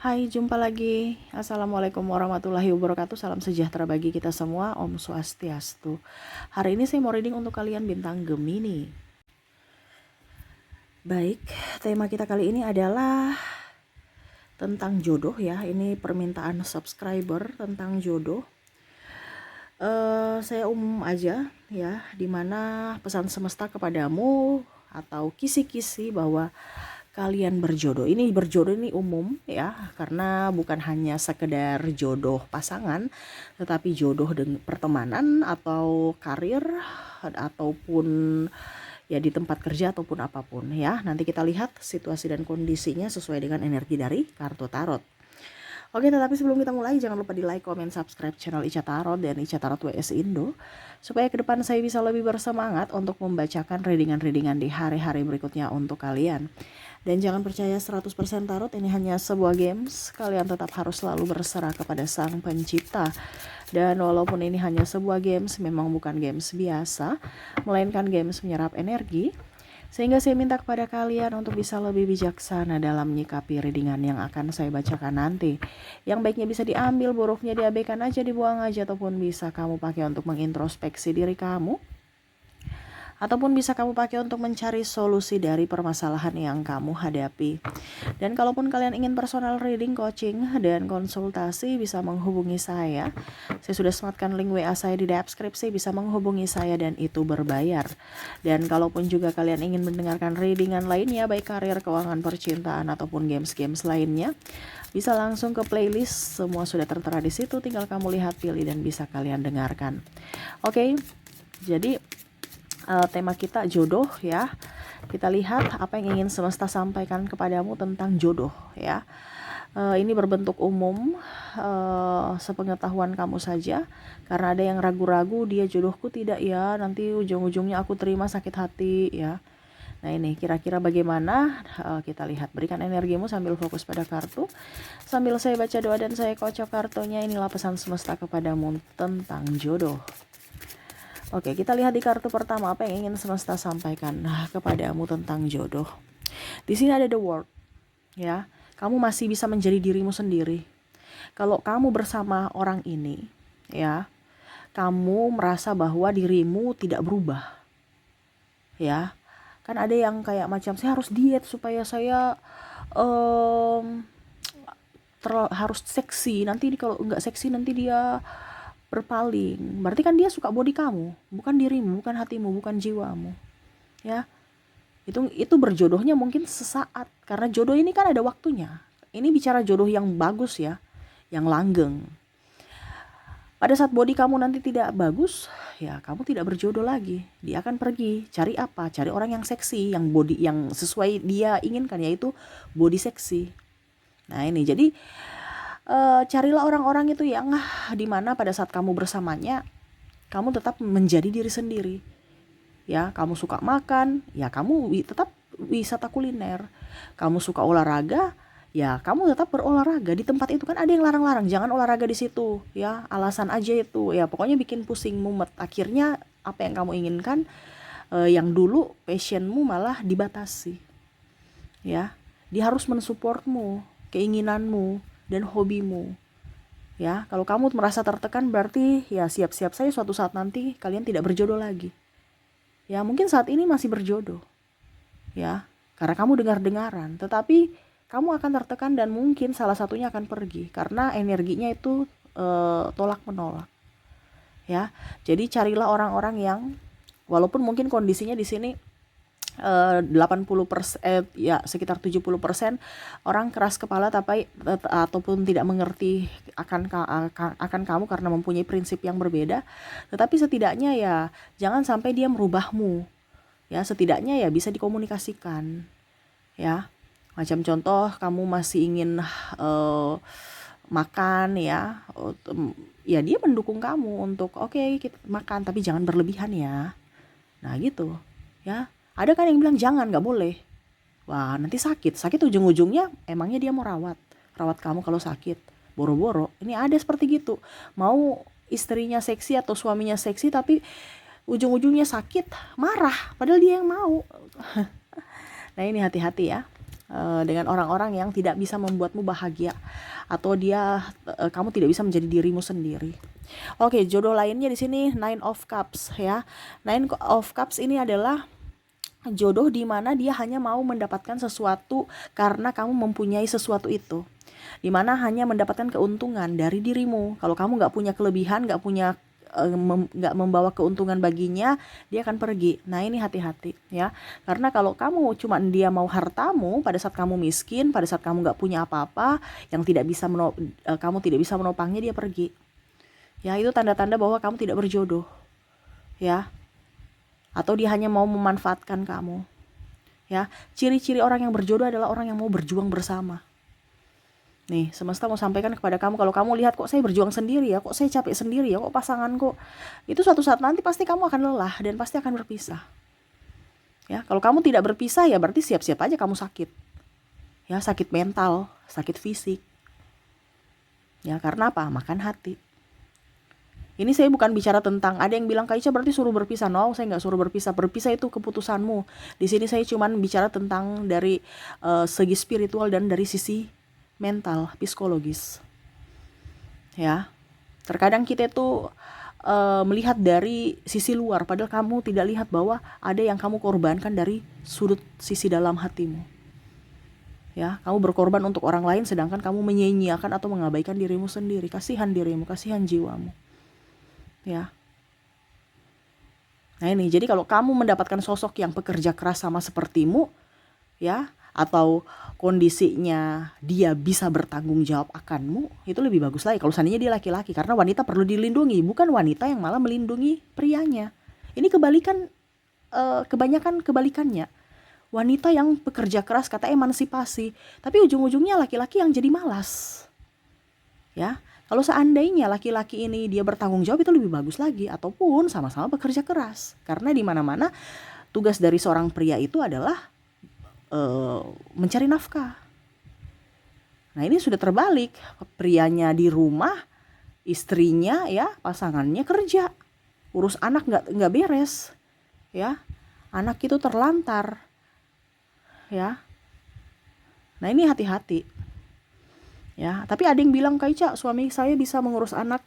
Hai, jumpa lagi. Assalamualaikum warahmatullahi wabarakatuh. Salam sejahtera bagi kita semua. Om Swastiastu. Hari ini saya mau reading untuk kalian bintang Gemini. Baik, tema kita kali ini adalah tentang jodoh ya. Ini permintaan subscriber tentang jodoh. Saya umum aja ya, dimana pesan semesta kepadamu atau kisi-kisi bahwa kalian berjodoh. Ini berjodoh ini umum ya, karena bukan hanya sekedar jodoh pasangan, tetapi jodoh dengan pertemanan atau karir ataupun ya di tempat kerja ataupun apapun ya. Nanti kita lihat situasi dan kondisinya sesuai dengan energi dari kartu tarot. Oke, tetapi sebelum kita mulai jangan lupa di like, comment, subscribe channel Ica Tarot dan Ica Tarot WS Indo supaya ke depan saya bisa lebih bersemangat untuk membacakan readingan-readingan di hari-hari berikutnya untuk kalian. Dan jangan percaya 100% tarot, ini hanya sebuah games. Kalian tetap harus selalu berserah kepada Sang Pencipta. Dan walaupun ini hanya sebuah games, memang bukan games biasa, melainkan games menyerap energi. Sehingga saya minta kepada kalian untuk bisa lebih bijaksana dalam menyikapi readingan yang akan saya bacakan nanti. Yang baiknya bisa diambil, buruknya diabaikan aja, dibuang aja, ataupun bisa kamu pakai untuk mengintrospeksi diri kamu. Ataupun bisa kamu pakai untuk mencari solusi dari permasalahan yang kamu hadapi. Dan kalaupun kalian ingin personal reading, coaching, dan konsultasi, bisa menghubungi saya. Saya sudah sematkan link WA saya di deskripsi, bisa menghubungi saya dan itu berbayar. Dan kalaupun juga kalian ingin mendengarkan readingan lainnya, baik karir, keuangan, percintaan, ataupun games-games lainnya, bisa langsung ke playlist, semua sudah tertera di situ, tinggal kamu lihat, pilih, dan bisa kalian dengarkan. Oke, jadi tema kita jodoh ya. Kita lihat apa yang ingin semesta sampaikan kepadamu tentang jodoh ya. Ini berbentuk umum, sepengetahuan kamu saja, karena ada yang ragu-ragu, dia jodohku tidak ya, nanti ujung-ujungnya aku terima sakit hati ya. Nah ini kira-kira bagaimana, kita lihat. Berikan energimu sambil fokus pada kartu, sambil saya baca doa dan saya kocok kartunya. Inilah pesan semesta kepadamu tentang jodoh. Oke, kita lihat di kartu pertama apa yang ingin semesta sampaikan kepadamu tentang jodoh. Di sini ada the world, ya. Kamu masih bisa menjadi dirimu sendiri. Kalau kamu bersama orang ini, ya, kamu merasa bahwa dirimu tidak berubah, ya. Kan ada yang kayak macam saya harus diet supaya saya harus seksi. Nanti kalau nggak seksi nanti dia berpaling. Berarti kan dia suka body kamu, bukan dirimu, bukan hatimu, bukan jiwamu. Ya. Itu berjodohnya mungkin sesaat, karena jodoh ini kan ada waktunya. Ini bicara jodoh yang bagus ya, yang langgeng. Pada saat body kamu nanti tidak bagus, ya kamu tidak berjodoh lagi. Dia akan pergi, cari apa? Cari orang yang seksi, yang body yang sesuai dia inginkan, yaitu body seksi. Nah ini jadi carilah orang-orang itu yang dimana pada saat kamu bersamanya kamu tetap menjadi diri sendiri ya. Kamu suka makan ya kamu tetap wisata kuliner. Kamu suka olahraga ya kamu tetap berolahraga. Di tempat itu kan ada yang larang-larang, jangan olahraga di situ ya, alasan aja itu ya, pokoknya bikin pusing mumet. Akhirnya apa yang kamu inginkan, yang dulu passionmu malah dibatasi ya. Dia harus mensupportmu, keinginanmu dan hobimu ya. Kalau kamu merasa tertekan, berarti ya siap-siap saya suatu saat nanti kalian tidak berjodoh lagi ya. Mungkin saat ini masih berjodoh ya, karena kamu dengar-dengaran, tetapi kamu akan tertekan dan mungkin salah satunya akan pergi karena energinya itu tolak menolak ya. Jadi carilah orang-orang yang walaupun mungkin kondisinya di sini 80% ya sekitar 70% orang keras kepala tapi ataupun tidak mengerti akan kamu karena mempunyai prinsip yang berbeda. Tetapi setidaknya ya jangan sampai dia merubahmu ya, setidaknya ya bisa dikomunikasikan ya. Macam contoh kamu masih ingin makan ya, ya dia mendukung kamu untuk oke, kita makan tapi jangan berlebihan ya. Nah gitu ya. Ada kan yang bilang jangan, nggak boleh. Wah nanti sakit ujung-ujungnya emangnya dia mau rawat kamu kalau sakit, boro-boro. Ini ada seperti gitu, mau istrinya seksi atau suaminya seksi tapi ujung-ujungnya sakit, marah padahal dia yang mau. Nah ini hati-hati ya. dengan orang-orang yang tidak bisa membuatmu bahagia, atau kamu tidak bisa menjadi dirimu sendiri. Oke, jodoh lainnya di sini Nine of Cups ya. Nine of Cups ini adalah jodoh di mana dia hanya mau mendapatkan sesuatu karena kamu mempunyai sesuatu itu, di mana hanya mendapatkan keuntungan dari dirimu. Kalau kamu nggak punya kelebihan, nggak membawa keuntungan baginya, dia akan pergi. Nah, ini hati-hati ya, karena kalau dia mau hartamu pada saat kamu miskin, pada saat kamu nggak punya apa-apa, yang kamu tidak bisa menopangnya, dia pergi ya. Itu tanda-tanda bahwa kamu tidak berjodoh ya, atau dia hanya mau memanfaatkan kamu ya. Ciri-ciri orang yang berjodoh adalah orang yang mau berjuang bersama. Nih, semesta mau sampaikan kepada kamu, kalau kamu lihat kok saya berjuang sendiri ya, kok saya capek sendiri ya, kok pasangan kok, itu suatu saat nanti pasti kamu akan lelah dan pasti akan berpisah. Ya, kalau kamu tidak berpisah ya berarti siap-siap aja kamu sakit. Ya, sakit mental, sakit fisik. Ya, karena apa? Makan hati. Ini saya bukan bicara tentang ada yang bilang Kak Ica berarti suruh berpisah. No, saya nggak suruh berpisah. Berpisah itu keputusanmu. Di sini saya cuman bicara tentang dari segi spiritual dan dari sisi mental, psikologis. Ya, terkadang kita itu melihat dari sisi luar, padahal kamu tidak lihat bahwa ada yang kamu korbankan dari sudut sisi dalam hatimu. Ya, kamu berkorban untuk orang lain, sedangkan kamu menyia-nyiakan atau mengabaikan dirimu sendiri. Kasihan dirimu, kasihan jiwamu. Ya. Nah ini, jadi kalau kamu mendapatkan sosok yang pekerja keras sama sepertimu, ya, atau kondisinya dia bisa bertanggung jawab akanmu, itu lebih bagus lagi kalau seandainya dia laki-laki, karena wanita perlu dilindungi, bukan wanita yang malah melindungi prianya. Ini kebanyakan kebalikannya. Wanita yang pekerja keras kata emansipasi, tapi ujung-ujungnya laki-laki yang jadi malas. Ya, kalau seandainya laki-laki ini dia bertanggung jawab, itu lebih bagus lagi, ataupun sama-sama bekerja keras. Karena di mana-mana tugas dari seorang pria itu adalah mencari nafkah. Nah, ini sudah terbalik. Prianya di rumah, istrinya ya, pasangannya kerja. Urus anak nggak beres. Ya. Anak itu terlantar. Ya. Nah, ini hati-hati. Ya, tapi ada yang bilang Kak Ica, suami saya bisa mengurus anak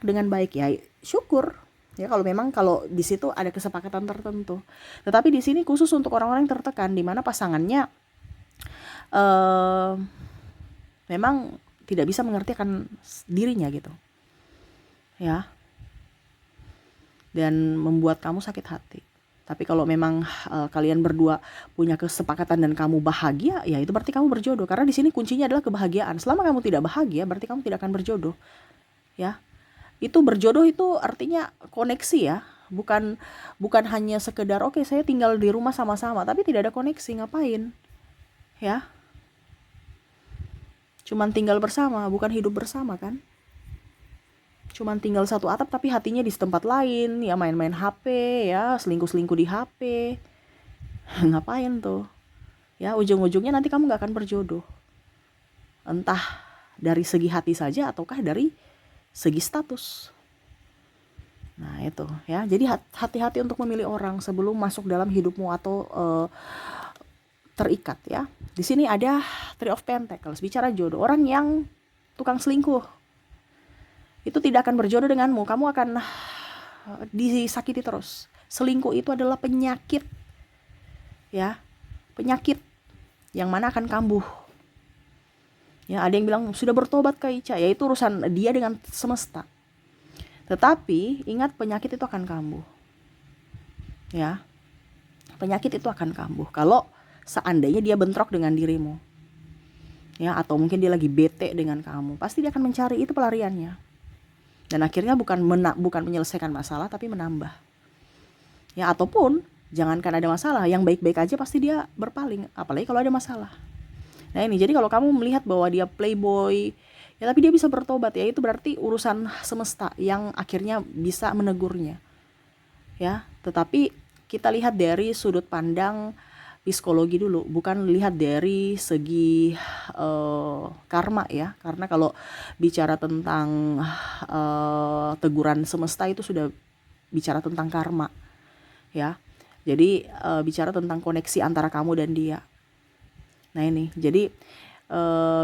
dengan baik. Ya, syukur. Ya, kalau di situ ada kesepakatan tertentu. Tetapi di sini khusus untuk orang-orang yang tertekan, di mana pasangannya memang tidak bisa mengerti akan dirinya gitu. Ya. Dan membuat kamu sakit hati. Tapi kalau memang kalian berdua punya kesepakatan dan kamu bahagia, ya itu berarti kamu berjodoh. Karena di sini kuncinya adalah kebahagiaan. Selama kamu tidak bahagia, berarti kamu tidak akan berjodoh. Ya. Itu berjodoh itu artinya koneksi ya, bukan hanya sekedar oke, saya tinggal di rumah sama-sama tapi tidak ada koneksi, ngapain ya, cuman tinggal bersama bukan hidup bersama kan, cuman tinggal satu atap tapi hatinya di tempat lain ya, main-main HP ya, selingkuh-selingkuh di HP. Ngapain tuh ya, ujung-ujungnya nanti kamu gak akan berjodoh, entah dari segi hati saja ataukah dari segi status. Nah itu ya, jadi hati-hati untuk memilih orang sebelum masuk dalam hidupmu atau terikat ya. Di sini ada Three of Pentacles, bicara jodoh. Orang yang tukang selingkuh itu tidak akan berjodoh denganmu, kamu akan disakiti terus. Selingkuh itu adalah penyakit ya, penyakit yang mana akan kambuh. Ya, ada yang bilang sudah bertobat Kak Ica, ya itu urusan dia dengan semesta. Tetapi ingat, penyakit itu akan kambuh. Ya. Penyakit itu akan kambuh kalau seandainya dia bentrok dengan dirimu. Ya, atau mungkin dia lagi bete dengan kamu, pasti dia akan mencari itu pelariannya. Dan akhirnya bukan menyelesaikan masalah tapi menambah. Ya, ataupun jangankan ada masalah, yang baik-baik aja pasti dia berpaling, apalagi kalau ada masalah. Nah ini, jadi kalau kamu melihat bahwa dia playboy, ya tapi dia bisa bertobat, ya itu berarti urusan semesta yang akhirnya bisa menegurnya. Ya, tetapi kita lihat dari sudut pandang psikologi dulu, bukan lihat dari segi karma ya. Karena kalau bicara tentang teguran semesta itu sudah bicara tentang karma. Ya. Jadi bicara tentang koneksi antara kamu dan dia. Nah ini, jadi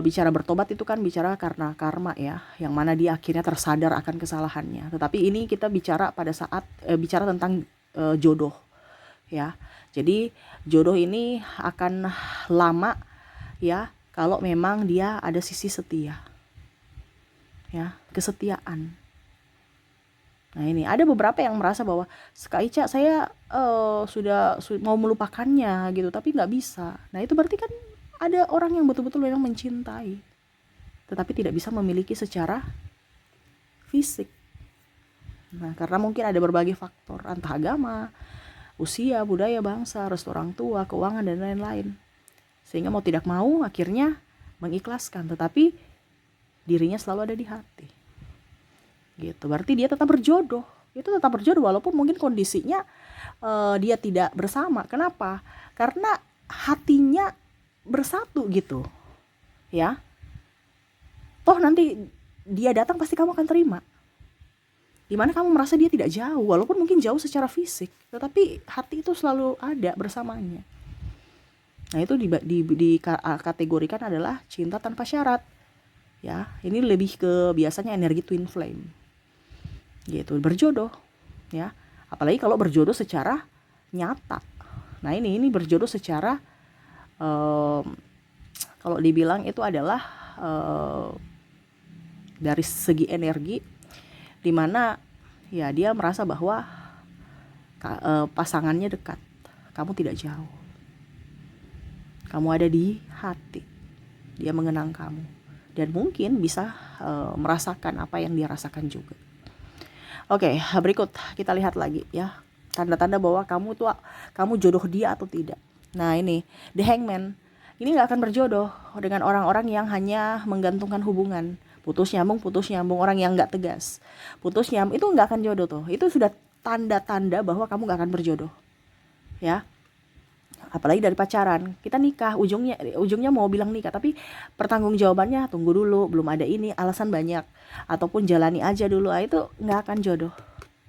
bicara bertobat itu kan bicara karena karma ya, yang mana dia akhirnya tersadar akan kesalahannya. Tetapi ini kita bicara pada saat bicara tentang jodoh ya. Jadi jodoh ini akan lama ya kalau memang dia ada sisi setia ya, kesetiaan. Nah ini ada beberapa yang merasa bahwa Kak Ica saya sudah mau melupakannya gitu tapi nggak bisa. Nah itu berarti kan ada orang yang betul-betul memang mencintai tetapi tidak bisa memiliki secara fisik. Nah karena mungkin ada berbagai faktor, entah agama, usia, budaya, bangsa, restu orang tua, keuangan dan lain-lain, sehingga mau tidak mau akhirnya mengikhlaskan, tetapi dirinya selalu ada di hati gitu. Berarti dia tetap berjodoh, itu tetap berjodoh walaupun mungkin kondisinya dia tidak bersama. Kenapa? Karena hatinya bersatu gitu ya. Toh nanti dia datang pasti kamu akan terima, dimana kamu merasa dia tidak jauh walaupun mungkin jauh secara fisik, tetapi hati itu selalu ada bersamanya. Nah itu dikategorikan adalah cinta tanpa syarat ya. Ini lebih ke biasanya energi twin flame gitu, berjodoh ya. Apalagi kalau berjodoh secara nyata. Nah ini berjodoh secara kalau dibilang itu adalah dari segi energi, dimana ya dia merasa bahwa pasangannya dekat, kamu tidak jauh, kamu ada di hati, dia mengenang kamu dan mungkin bisa merasakan apa yang dia rasakan juga. Oke, berikut kita lihat lagi ya, tanda-tanda bahwa kamu jodoh dia atau tidak. Nah ini The Hangman, ini gak akan berjodoh dengan orang-orang yang hanya menggantungkan hubungan, putus nyambung, orang yang gak tegas, putus nyambung, itu gak akan jodoh tuh. Itu sudah tanda-tanda bahwa kamu gak akan berjodoh ya. Apalagi dari pacaran, kita nikah, ujungnya mau bilang nikah tapi pertanggungjawabannya tunggu dulu, belum ada ini, alasan banyak, ataupun jalani aja dulu, itu nggak akan jodoh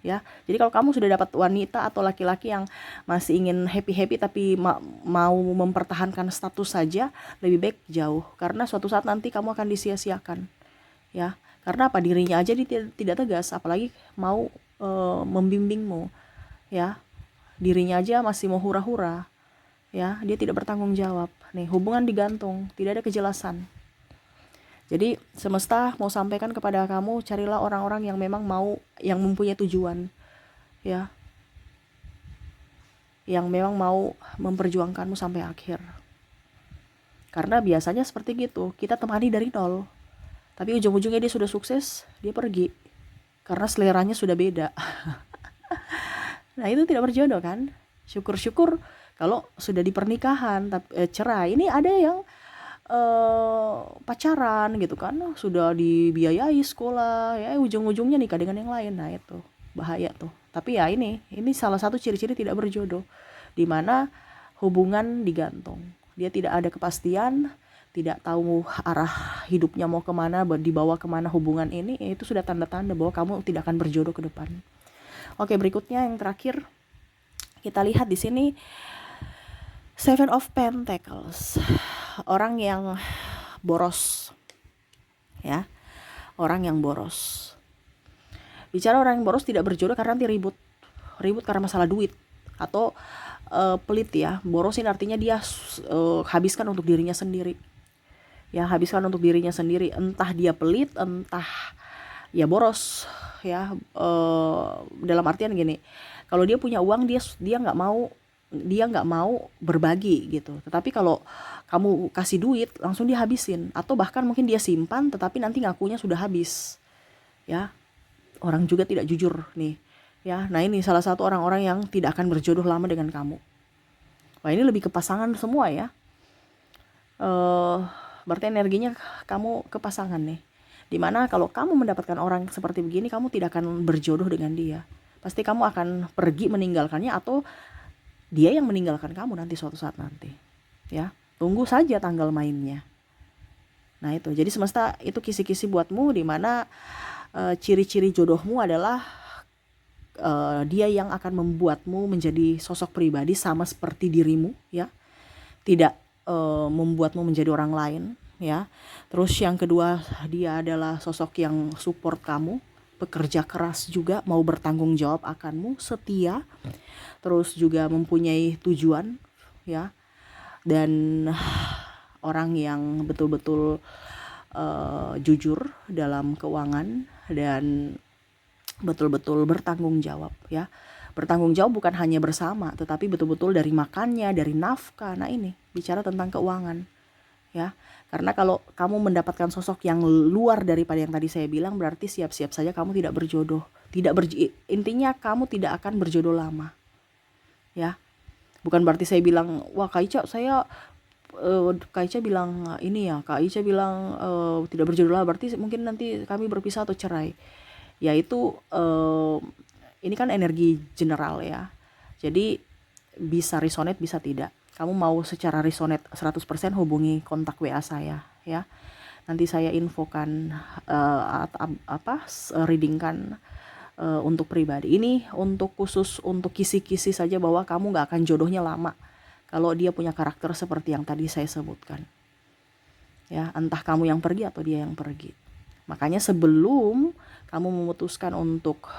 ya. Jadi kalau kamu sudah dapat wanita atau laki-laki yang masih ingin happy tapi mau mempertahankan status saja, lebih baik jauh, karena suatu saat nanti kamu akan disia-siakan ya. Karena apa? Dirinya aja tidak tegas, apalagi mau membimbingmu ya. Dirinya aja masih mau hura-hura ya, dia tidak bertanggung jawab. Nih, hubungan digantung, tidak ada kejelasan. Jadi semesta mau sampaikan kepada kamu, carilah orang-orang yang memang yang mempunyai tujuan ya, yang memang mau memperjuangkanmu sampai akhir. Karena biasanya seperti gitu, kita temani dari nol, tapi ujung-ujungnya dia sudah sukses, dia pergi karena seleranya sudah beda. Nah itu tidak berjodoh kan. Syukur-syukur kalau sudah di pernikahan cerai. Ini ada yang pacaran gitu kan, sudah dibiayai sekolah ya, ujung-ujungnya nikah dengan yang lain. Nah itu bahaya tuh. Tapi ya ini salah satu ciri-ciri tidak berjodoh, dimana hubungan digantung, dia tidak ada kepastian, tidak tahu arah hidupnya mau kemana, dibawa kemana hubungan ini, itu sudah tanda-tanda bahwa kamu tidak akan berjodoh ke depan. Oke, berikutnya yang terakhir kita lihat di sini Seven of Pentacles, orang yang boros ya, orang yang boros. Bicara orang yang boros tidak berjodoh karena nanti ribut karena masalah duit atau pelit ya. Borosin artinya dia habiskan untuk dirinya sendiri ya, habiskan untuk dirinya sendiri, entah dia pelit, entah ya boros ya. Dalam artian gini, kalau dia punya uang dia nggak mau berbagi gitu. Tetapi kalau kamu kasih duit langsung dia habisin, atau bahkan mungkin dia simpan tetapi nanti ngakunya sudah habis ya. Orang juga tidak jujur nih ya. Nah ini salah satu orang-orang yang tidak akan berjodoh lama dengan kamu. Wah ini lebih ke pasangan semua ya. Berarti energinya kamu ke pasangan nih, dimana kalau kamu mendapatkan orang seperti begini, kamu tidak akan berjodoh dengan dia. Pasti kamu akan pergi meninggalkannya, atau dia yang meninggalkan kamu nanti suatu saat nanti ya. Tunggu saja tanggal mainnya. Nah itu, jadi semesta itu kisi-kisi buatmu, dimana ciri-ciri jodohmu adalah dia yang akan membuatmu menjadi sosok pribadi sama seperti dirimu ya. Tidak membuatmu menjadi orang lain, ya. Terus yang kedua, dia adalah sosok yang support kamu, bekerja keras juga, mau bertanggung jawab akanmu, setia, terus juga mempunyai tujuan, ya. Dan orang yang betul-betul jujur dalam keuangan dan betul-betul bertanggung jawab, ya. Bertanggung jawab bukan hanya bersama, tetapi betul-betul dari makannya, dari nafkah. Nah, ini bicara tentang keuangan, ya. Karena kalau kamu mendapatkan sosok yang luar daripada yang tadi saya bilang, berarti siap-siap saja kamu tidak berjodoh. Intinya kamu tidak akan berjodoh lama, ya. Bukan berarti saya bilang, wah Kak Ica, Kak Ica bilang ini ya, Kak Ica bilang tidak berjodoh lah, berarti mungkin nanti kami berpisah atau cerai. Yaitu ini kan energi general, ya. Jadi bisa resonate, bisa tidak. Kamu mau secara resonate 100%, hubungi kontak WA saya, ya. Nanti saya infokan readingkan untuk pribadi. Ini untuk khusus untuk kisi-kisi saja, bahwa kamu gak akan jodohnya lama kalau dia punya karakter seperti yang tadi saya sebutkan, ya. Entah kamu yang pergi atau dia yang pergi. Makanya sebelum kamu memutuskan untuk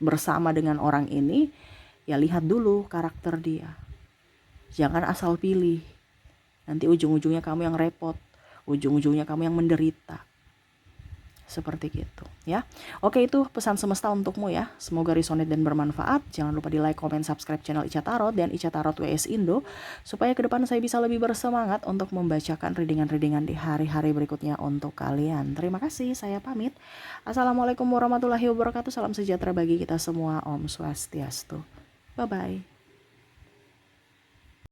bersama dengan orang ini, ya lihat dulu karakter dia. Jangan asal pilih. Nanti ujung-ujungnya kamu yang repot, ujung-ujungnya kamu yang menderita. Seperti gitu, ya. Oke, itu pesan semesta untukmu, ya. Semoga resonate dan bermanfaat. Jangan lupa di like, comment, subscribe channel Ica Tarot dan Ica Tarot WS Indo, supaya ke depan saya bisa lebih bersemangat untuk membacakan readingan-readingan di hari-hari berikutnya untuk kalian. Terima kasih, saya pamit. Assalamualaikum warahmatullahi wabarakatuh. Salam sejahtera bagi kita semua. Om Swastiastu. Bye-bye.